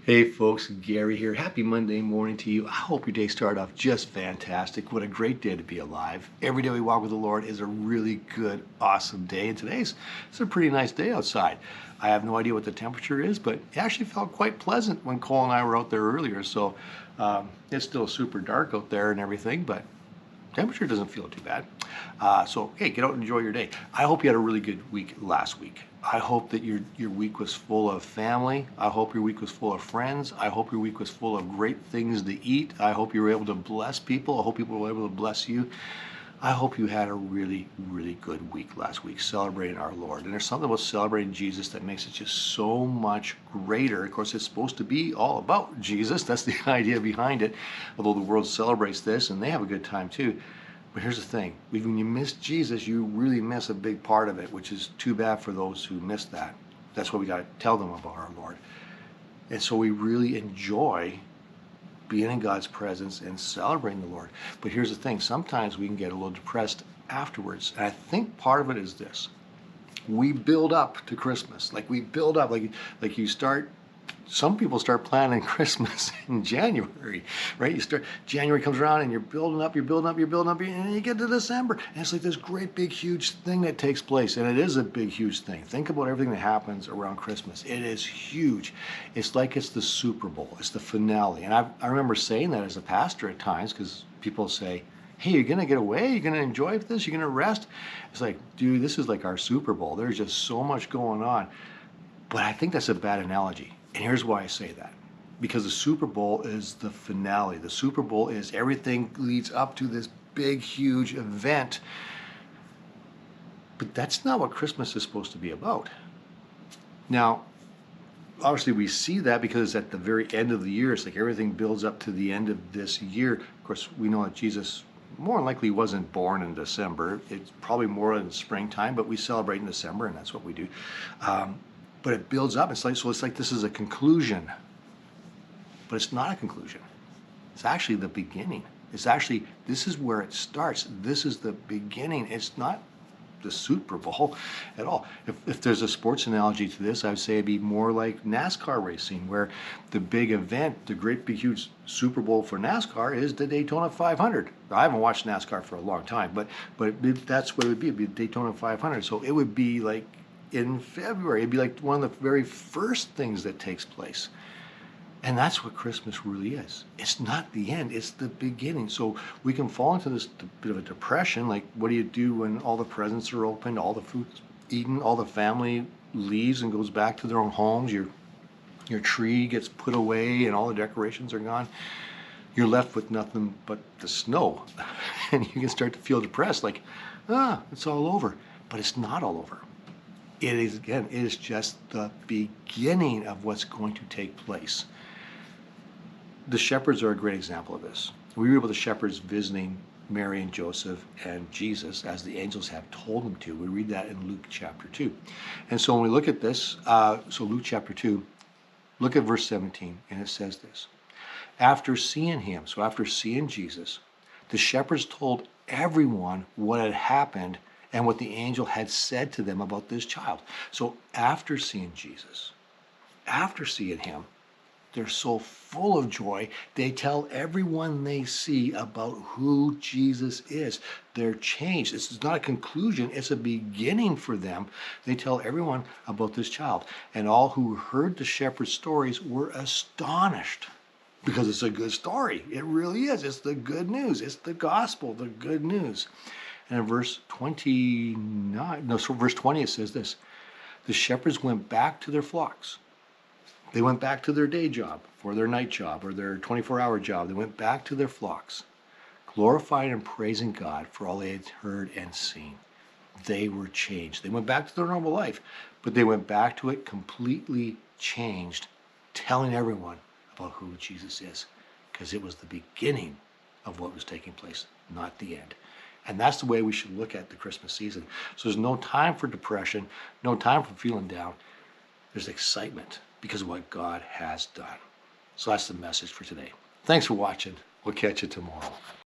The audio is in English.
Hey folks, Gary here. Happy Monday morning to you. I hope your day started off just fantastic. What a great day to be alive. Every day we walk with the Lord is a really good, awesome day. And it's a pretty nice day outside. I have no idea what the temperature is, but it actually felt quite pleasant when Cole and I were out there earlier. So it's still super dark out there and everything, but temperature doesn't feel too bad. So hey, get out and enjoy your day. I hope you had a really good week last week. I hope that your week was full of family. I hope your week was full of friends. I hope your week was full of great things to eat. I hope you were able to bless people. I hope people were able to bless you. I hope you had a really, really good week last week celebrating our Lord. And there's something about celebrating Jesus that makes it just so much greater. Of course, it's supposed to be all about Jesus. That's the idea behind it. Although the world celebrates this and they have a good time too. But here's the thing, when you miss Jesus, you really miss a big part of it, which is too bad for those who missed that. That's why we got to tell them about our Lord. And so we really enjoy being in God's presence and celebrating the Lord. But here's the thing, sometimes we can get a little depressed afterwards. And I think part of it is this. We build up to Christmas. We build up, like you start, some people start planning Christmas in January, right? January comes around and you're building up, and then you get to December. And it's like this great big huge thing that takes place. And it is a big huge thing. Think about everything that happens around Christmas. It is huge. It's like it's the Super Bowl. It's the finale. And I remember saying that as a pastor at times because people say, hey, you're going to get away? You're going to enjoy this? You're going to rest? It's like, dude, this is like our Super Bowl. There's just so much going on. But I think that's a bad analogy. And here's why I say that. Because the Super Bowl is the finale. The Super Bowl is everything leads up to this big, huge event. But that's not what Christmas is supposed to be about. Now, obviously we see that because it's at the very end of the year. It's like everything builds up to the end of this year. Of course, we know that Jesus more than likely wasn't born in December. It's probably more in springtime, but we celebrate in December, and that's what we do. But it builds up. It's like this is a conclusion. But it's not a conclusion. It's actually the beginning. This is where it starts. This is the beginning. It's not the Super Bowl at all. If there's a sports analogy to this, I would say it'd be more like NASCAR racing, where the big event, the great big huge Super Bowl for NASCAR is the Daytona 500. I haven't watched NASCAR for a long time, but that's what it would be. It'd be the Daytona 500. So it would be like in February. It'd be like one of the very first things that takes place. And that's what Christmas really is. It's not the end, it's the beginning. So we can fall into this bit of a depression, like what do you do when all the presents are opened, all the food's eaten, all the family leaves and goes back to their own homes, your tree gets put away and all the decorations are gone. You're left with nothing but the snow. And you can start to feel depressed, like, it's all over. But it's not all over. It is just the beginning of what's going to take place. The shepherds are a great example of this. We read about the shepherds visiting Mary and Joseph and Jesus as the angels have told them to. We read that in Luke chapter 2. And so when we look at this, Luke chapter 2, look at verse 17, and it says this. After seeing him, so after seeing Jesus, the shepherds told everyone what had happened and what the angel had said to them about this child. So after seeing Jesus, after seeing him, they're so full of joy, they tell everyone they see about who Jesus is. They're changed. This is not a conclusion, it's a beginning for them. They tell everyone about this child. And all who heard the shepherd's stories were astonished because it's a good story. It really is. It's the good news. It's the gospel, the good news. And in verse 20, it says this. The shepherds went back to their flocks. They went back to their day job or their night job or their 24-hour job. They went back to their flocks, glorifying and praising God for all they had heard and seen. They were changed. They went back to their normal life, but they went back to it completely changed, telling everyone about who Jesus is, because it was the beginning of what was taking place, not the end. And that's the way we should look at the Christmas season. So there's no time for depression, no time for feeling down. There's excitement because of what God has done. So that's the message for today. Thanks for watching. We'll catch you tomorrow.